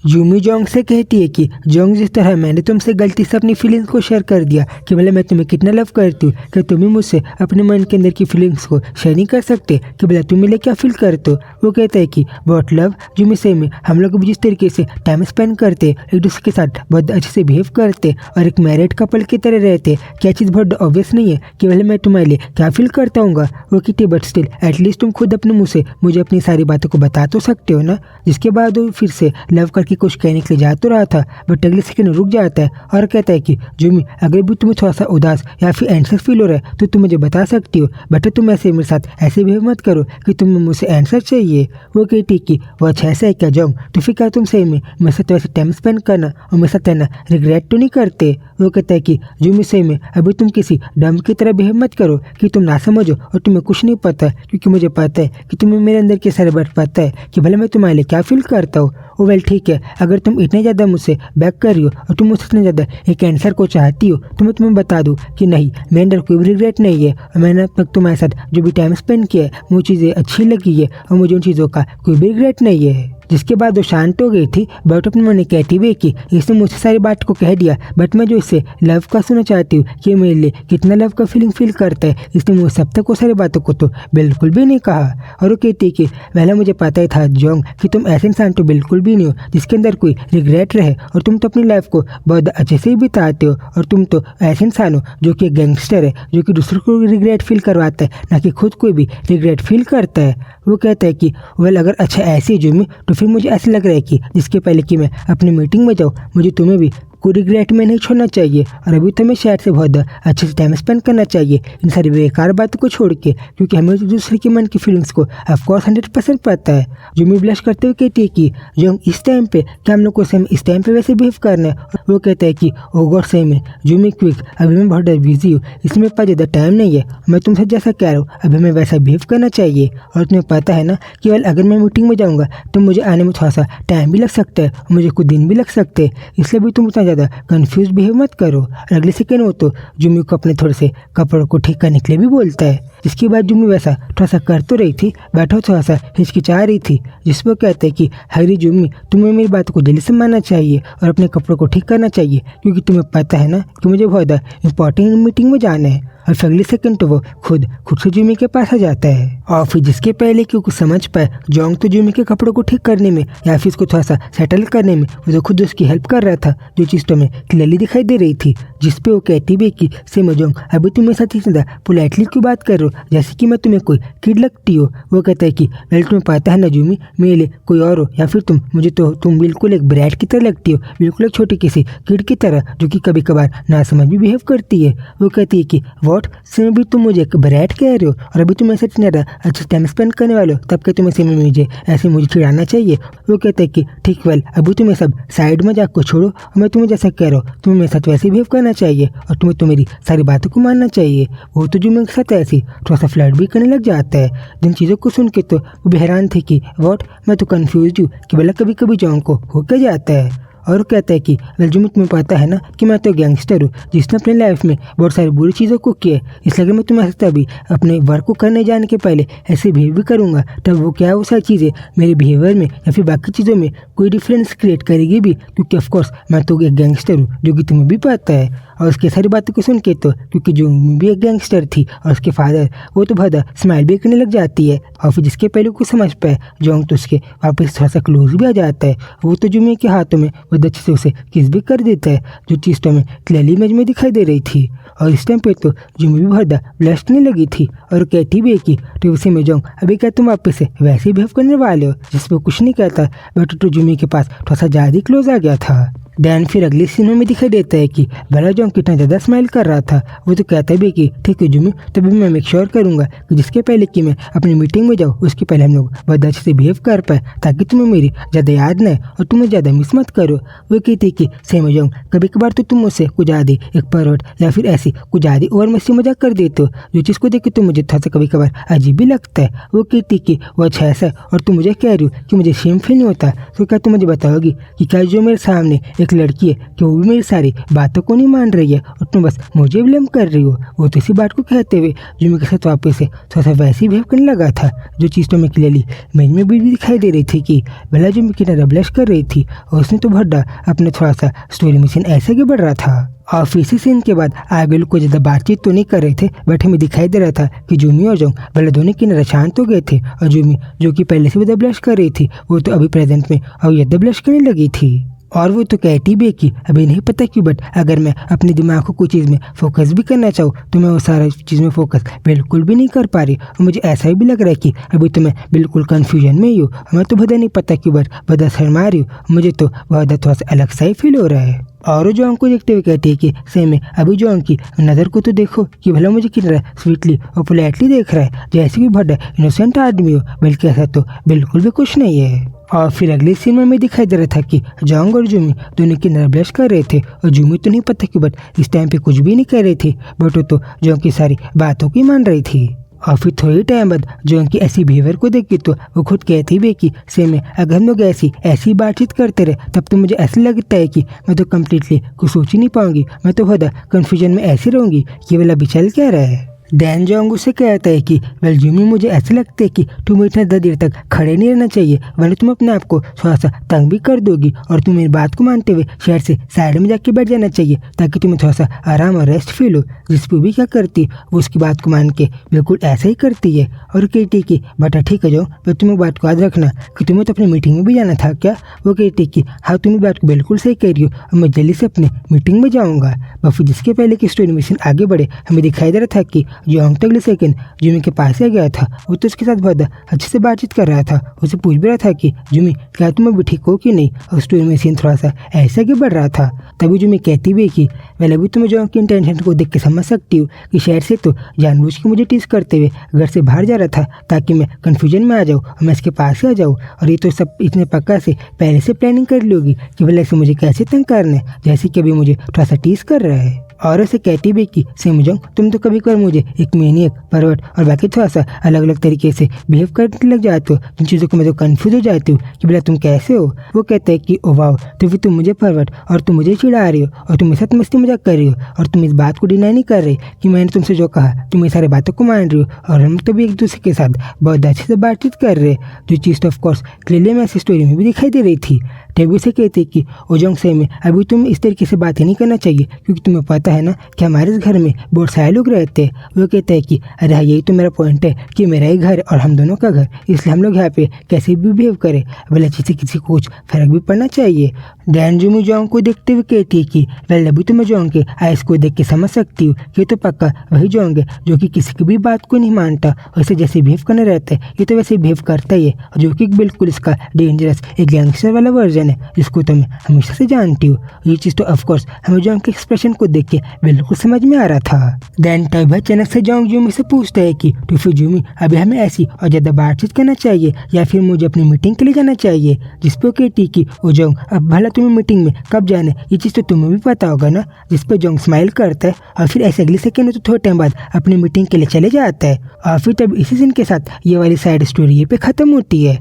Yumi Jong से कहती है कि जोंग, जिस तरह मैंने तुमसे गलती से अपनी फीलिंग्स को शेयर कर दिया कि भले मैं तुम्हें कितना लव करती हूँ, कि तुम ही मुझसे अपने मन के अंदर की फीलिंग्स को शेयर नहीं कर सकते कि भले तुम मिले क्या फील करते हो। वो कहता है कि वॉट लव यूमी से में हम लोग जिस तरीके से टाइम स्पेंड करते, एक दूसरे के साथ बहुत अच्छे से बिहेव करते और एक मैरिड कपल की तरह रहते, क्या चीज़ बहुत ऑब्वियस नहीं है कि भले मैं तुम्हारे लिए क्या फील करता हूँ। वो कहती है बट स्टिल एटलीस्ट तुम खुद अपने मुँह से मुझे अपनी सारी बातों को बता तो सकते हो ना। जिसके बाद वो फिर से लव करके कुछ कहने के लिए जा तो रहा था, बट अगले सेकंड रुक जाता है और कहता है कि यूमी, अगर भी तुम्हें थोड़ा सा उदास या फिर एंशियस फील हो रहा है तो तुम मुझे बता सकती हो, बट तुम ऐसे मेरे साथ ऐसे बिहेव मत करो कि तुम्हें मुझसे आंसर चाहिए। वो कहती कि वो अच्छा ऐसा है क्या जोंग, तो फिर क्या तुम सही में मेरे साथ वैसे टाइम स्पेंड करना और मेरे साथ रहना रिग्रेट तो नहीं करते। वो कहता है कि यूमी सही में अभी तुम किसी डम की तरह बिहेव मत करो कि तुम ना समझो और तुम्हें कुछ नहीं पता, क्योंकि मुझे पता है कि तुम्हें मेरे अंदर के सारे बात पता है कि भले मैं तुम्हारे लिए क्या फील करता हूँ। वो वेल ठीक है, अगर तुम इतने ज़्यादा मुझसे बैक कर रही हो और तुम मुझसे इतने ज़्यादा एक आंसर को चाहती हो तो मैं तुम्हें बता दूँ कि नहीं, मेरे अंदर कोई भी रिग्रेट नहीं है और मैंने अब तक तुम्हारे साथ जो भी टाइम स्पेंड किया है वो चीज़ें अच्छी लगी है और मुझे उन चीज़ों का कोई भी रिग्रेट नहीं है। जिसके बाद वो शांत हो गई थी, बट अपने मन में कहती हुई कि इसने मुझसे सारी बात को कह दिया, बट मैं जो इससे लव का सुनना चाहती हूँ कि मेरे लिए कितना लव का फीलिंग फील करता है, इसने मुझे सब तक वो सारी बातों को तो बिल्कुल भी नहीं कहा। और वो कहती कि पहले मुझे पता ही था जोंग कि तुम ऐसे इंसान तो बिल्कुल भी नहीं हो जिसके अंदर कोई रिग्रेट रहे, और तुम तो अपनी लाइफ को बहुत अच्छे से ही बिताते हो, और तुम तो ऐसे इंसान हो जो कि गैंगस्टर है, जो कि दूसरों को रिग्रेट फील करवाता है, ना कि खुद कोई भी रिग्रेट फील करता है। वो कहता है कि वेल अगर अच्छा ऐसे ही यूमी, तो फिर मुझे ऐसा लग रहा है कि जिसके पहले कि मैं अपनी मीटिंग में जाऊँ मुझे तुम्हें भी कोई रिग्रेट में नहीं छोड़ना चाहिए, और अभी तो हमें शायद से बहुत अच्छे से टाइम स्पेंड करना चाहिए इन सारी बेकार बातों को छोड़ के, क्योंकि हमें दूसरे के मन की फीलिंग्स को ऑफकोर्स 100% पता है। यूमी ब्लश करते हुए कहती है कि जोंग इस टाइम पे क्या हम लोग को सेम इस टाइम पे वैसे बिहेव करना है। वो कहता है कि ओ गॉड सही में यूमी क्विक, अभी मैं बहुत बिजी हूँ, इसमें मेरे पास ज़्यादा टाइम नहीं है, मैं तुमसे जैसा कह रहा हूँ अभी मैं वैसा बिहेव करना चाहिए। और तुम्हें पता है ना कि वेल अगर मैं मीटिंग में जाऊँगा तो मुझे आने में थोड़ा सा टाइम भी लग सकता है, मुझे कुछ दिन भी लग सकते हैं, इसलिए भी तुम ज़्यादा कंफ्यूज बिहेव मत करो। और अगले सेकंड वो तो यूमी को अपने थोड़े से कपड़ों को ठीक करने के लिए भी बोलता है। जिसके बाद यूमी वैसा थोड़ा सा कर तो रही थी, बैठो थोड़ा सा हिचकिचा रही थी, जिस पर कहते हैं कि हरी यूमी, तुम्हें मेरी बात को जल्दी से मानना चाहिए और अपने कपड़ों को ठीक करना चाहिए, क्योंकि तुम्हें पता है ना कि मुझे बहुत इंपॉर्टेंट मीटिंग में जाना है। और अगले सेकंड तो वो खुद से यूमी के पास आ जाता है, और फिर जिसके पहले कि कुछ समझ पाए जोंग तो यूमी के कपड़ों को ठीक करने में या फिर उसको थोड़ा सा सेटल करने में वो तो खुद उसकी हेल्प कर रहा था, जो चीज़ तो हमें क्लियरली दिखाई दे रही थी। जिसपे वो कहती भी कि सेम जोंग, अभी तुम मेरे साथ इतना पोलाइटली क्यों बात कर रहे हो जैसे कि मैं तुम्हें कोई किड लगती हो। वो कहता है कि वेल तुम्हें पता है ना यूमी, मेरे लिए कोई और हो या फिर तुम, मुझे तो तुम बिल्कुल एक ब्रैट की तरह लगती हो, बिल्कुल एक छोटी किसी किड की तरह जो कि कभी कभार ना समझ भी बिहेव करती है। वो कहती है कि वॉट सेम, भी तुम मुझे एक ब्रैट कह रहे हो और अभी तुम ऐसे ज़्यादा अच्छा टाइम स्पेंड करने वाले हो, तब के तुम्हें सेम मुझे ऐसे मुझे चिढ़ाना चाहिए। वो कहते हैं कि ठीक वेल अभी तुम्हें सब साइड में जाकर छोड़ो, और मैं तुम्हें जैसा कह रहा हूँ तुम्हें मेरे साथ वैसे बिहेव करना चाहिए और तुम्हें तो मेरी सारी बातों को मानना चाहिए। वो तो जो मेरे साथ ऐसी थोड़ा सा फ्लर्ट भी करने लग जाता है। जिन चीज़ों को सुन के तो वो भी हैरान थे कि वॉट, मैं तो कन्फ्यूज हूँ कि भला कभी कभी जोंग को होके जाता है। और कहता है कि वेल यूमी, तुम्हें पता है ना कि मैं तो गैंगस्टर हूँ जिसने अपनी लाइफ में बहुत सारी बुरी चीज़ों को किया, इसलिए अगर मैं तुम्हें ऐसा अभी अपने वर्क को करने जाने के पहले ऐसे बिहेव भी करूँगा तब वो क्या वो सारी चीज़ें मेरे बिहेवियर में या फिर बाकी चीज़ों में कोई डिफरेंस क्रिएट करेगी भी, क्योंकि ऑफकोर्स मैं तो एक गैंगस्टर हूँ जो कि तुम्हें भी पता है। और उसकी सारी बातों को सुन के तो क्योंकि जो भी एक गैंगस्टर थी और उसके फादर, वो तो बहुत स्माइल भी करने लग जाती है, और फिर जिसके पहले को समझ पाए जोंग तो उसके वापस थोड़ा सा क्लोज भी आ जाता है। वो तो यूमी के हाथों में बहुत अच्छे से उसे किस भी कर देता है, जो चीज़ तो हमें क्लियरली इमेज में दिखाई दे रही थी। और इस टाइम पे तो यूमी भी बहुत ब्लस्ट नहीं लगी थी और कहती भी है कि तो उसे में जोंग, अभी क्या तुम वापस से वैसे ही बिहेव करने वाले हो, जिस पर कुछ नहीं कहता, बट तो यूमी के पास थोड़ा सा ज़्यादा क्लोज आ गया था। डैन फिर अगले सीनों में दिखाई देता है कि भला जोंग कितना ज़्यादा स्माइल कर रहा था। वो तो कहता भी कि ठीक है यूमी, तभी मैं मेक श्योर करूँगा कि जिसके पहले कि मैं अपनी मीटिंग में जाऊँ उसके पहले हम लोग बहुत अच्छे से बिहेव कर पाए, ताकि तुम्हें मेरी ज़्यादा याद न और तुम्हें ज़्यादा मिस मत करो। वो कहती कि सेम जोंग, कभी कभार तो तुम मुझसे कुछ ज़्यादा एक परवट या फिर ऐसी कुछ ज़्यादा और मस्ती मजाक कर देते हो, जो चीज़ को देख के तो मुझे थोड़ा सा कभी कभार अजीब भी लगता है। वो कहती कि वो अच्छा ऐसा, और तुम मुझे कह रही हो कि मुझे शेम फील नहीं होता, तो क्या तुम मुझे बताओगी कि क्या जो मेरे सामने एक लड़की है कि वो भी मेरी सारी बातों को नहीं मान रही है और तुम बस मुझे ब्लेम कर रही हो। वो तो इसी बात को कहते हुए जूमी के साथ वापस से थोड़ा सा वैसे ही बिहेव करने लगा था, जो चीज़ तो मैं क्लियरली मैच में भी दिखाई दे रही थी कि बेला जूमी की तरह ब्लश कर रही थी और उसने तो भड्डा अपने थोड़ा सा स्टोरी मशीन ऐसे आगे बढ़ रहा था। और इसी सीन के बाद आगे लोग को ज़्यादा बातचीत तो नहीं कर रहे थे, बट हमें दिखाई दे रहा था कि जूमी और जोंग भले दोनों की नजर शांत हो गए थे और जूमी जो कि पहले से भी ब्लश कर रही थी वो तो अभी प्रेजेंट में और ज़्यादा ब्लश करने लगी थी। और वो तो कहती भी कि अभी नहीं पता क्यों, बट अगर मैं अपने दिमाग को कोई चीज़ में फोकस भी करना चाहूँ तो मैं वो सारा चीज़ में फोकस बिल्कुल भी नहीं कर पा रही और मुझे ऐसा भी लग रहा है कि अभी तो मैं बिल्कुल कन्फ्यूजन में ही हूँ। मैं तो भदा नहीं पता क्यों, बट भदा शर्मा रही हूँ, मुझे तो भदा थोड़ा सा अलग सा ही फील हो रहा है। और जोंग को देखते हुए कहती है कि सेम है, अभी जोंग की नज़र को तो देखो कि भला मुझे कितना स्वीटली और पोलाइटली देख रहा है, जैसे कि भड्डा इनोसेंट आदमी हो, बल्कि ऐसा तो बिल्कुल भी कुछ नहीं है। और फिर अगले सीन में हमें दिखाई दे रहा था कि जोंग और जूमी दोनों की नजर ब्लश कर रहे थे और जूमी तो नहीं पता क्यों, बट इस टाइम पे कुछ भी नहीं कर रही थी, बट वो तो जोंग की सारी बातों की मान रही थी। और फिर थोड़ी टाइम बाद जोंग की ऐसी बिहेवियर को देख के तो वो खुद कहती भी कि सेम है, अगर हम लोग ऐसी बातचीत करते रहे तब तो मुझे ऐसा लगता है कि मैं तो कम्प्लीटली कुछ सोच ही नहीं पाऊंगी, मैं तो खुद कन्फ्यूजन में ऐसी रहूंगी कि वाला बिचल क्या रहा है। डैन जोंग उससे कहता है कि वेल जूमी, मुझे ऐसा लगता है कि तुम्हें इतना देर तक खड़े नहीं रहना चाहिए, वरना तुम अपने आप को थोड़ा सा तंग भी कर दोगी और तुम्हें मेरी बात को मानते हुए शहर से साइड में जाके बैठ जाना चाहिए ताकि तुम्हें थोड़ा सा आराम और रेस्ट फील हो। जिस पे भी क्या करती है वो उसकी बात को मान के बिल्कुल ऐसा ही करती है और कहती कि बेटा ठीक है जो, पर तुम एक बात को याद रखना कि तुम्हें तो अपनी मीटिंग में भी जाना था क्या। वो कहती कि हाँ तुम बात को बिल्कुल सही कह रही हो और मैं जल्दी से अपनी मीटिंग में जाऊँगा। और फिर जिसके पहले की स्टोरी मिशन आगे बढ़े हमें दिखाई दे रहा था कि जोंग तो अगले सेकंड जूमी के पास आ गया था। वो तो उसके साथ बहुत अच्छे से बातचीत कर रहा था, उसे पूछ भी रहा था कि जूमी क्या तुम अभी ठीक हो कि नहीं, और स्टोरी में सीन थोड़ा सा ऐसे आगे बढ़ रहा था। तभी जूमी कहती भी कि वेल अभी तो मैं जोंग की इंटेंशन को देख के समझ सकती हूँ कि शहर से तो जानबूझ के मुझे टीज करते हुए घर से बाहर जा रहा था ताकि मैं कन्फ्यूजन में आ जाऊँ और मैं इसके पास आ जाऊँ, और ये तो सब इतने पक्का से पहले से प्लानिंग कर लोगी कि भले से मुझे कैसे तंग करना है, जैसे कि अभी मुझे थोड़ा सा टीज कर रहा है। और ऐसे कहती भी कि सेमुजोंग तुम तो कभी कभार मुझे एक मेनियक, परवट और बाकी थोड़ा सा अलग अलग तरीके से बिहेव करने लग जाते हो, जिन चीज़ों को मैं तो कन्फ्यूज हो जाती हूँ कि भला तुम कैसे हो। वो कहते हैं कि ओ वाओ, तो फिर तुम मुझे परवट और तुम मुझे चिढ़ा रही हो और तुम मेरे साथ मस्ती मजाक कर रही हो और तुम इस बात को डिनाई नहीं कर रही कि मैंने तुमसे जो कहा तुम ये सारी बातों को मान रही हो और हम तो भी एक दूसरे के साथ बहुत अच्छे से बातचीत कर रहे, जो चीज़ तो ऑफकोर्स क्लियरली मैं ऐसी स्टोरी में भी दिखाई दे रही थी। टेबू से कहते कि ओजोंग से में अभी तुम इस तरीके से बातें नहीं करना चाहिए क्योंकि तुम्हें पता है ना कि हमारे इस घर में बहुत सारे लोग रहते हैं। वो कहते हैं कि अरे हाँ यही तो मेरा पॉइंट है कि मेरा ही घर और हम दोनों का घर, इसलिए हम लोग यहाँ पे कैसे भी बिहेव करें भले किसी को कुछ फर्क भी पड़ना चाहिए। डैन जूमी जोंग को देखते हुए कहती है कि वेल अभी तो मैं जोंग के आइस को देख के समझ सकती हूँ कि तो पक्का वही जोंग है जो कि किसी की भी बात को नहीं मानता, वैसे जैसे बिहेव करने रहता है ये तो वैसे बिहेव करता ही है, जो कि बिल्कुल इसका डेंजरस एक गैंगस्टर वाला वर्जन है जिसको तो मैं हमेशा से जानती हूँ। ये चीज़ तो ऑफकोर्स हमें जोंग के एक्सप्रेशन को देख के बिल्कुल समझ में आ रहा था। देन तब अचानक से जोंग जूमी से पूछता है कि तो फिर जूमी अभी हमें ऐसी और ज़्यादा बातचीत करना चाहिए या फिर मुझे अपनी मीटिंग के लिए जाना चाहिए, जिस पर कहती कि ओ जोंग अब भला तुम्हें मीटिंग में कब जाना है ये चीज़ तो तुम्हें भी पता होगा ना। जिस पर जोंग स्माइल करता है और फिर ऐसे अगले सेकेंड में तो थोड़े टाइम बाद अपनी मीटिंग के लिए चले जाता है। और फिर तब इसी सीन के साथ ये वाली साइड स्टोरी ये पे ख़त्म होती है।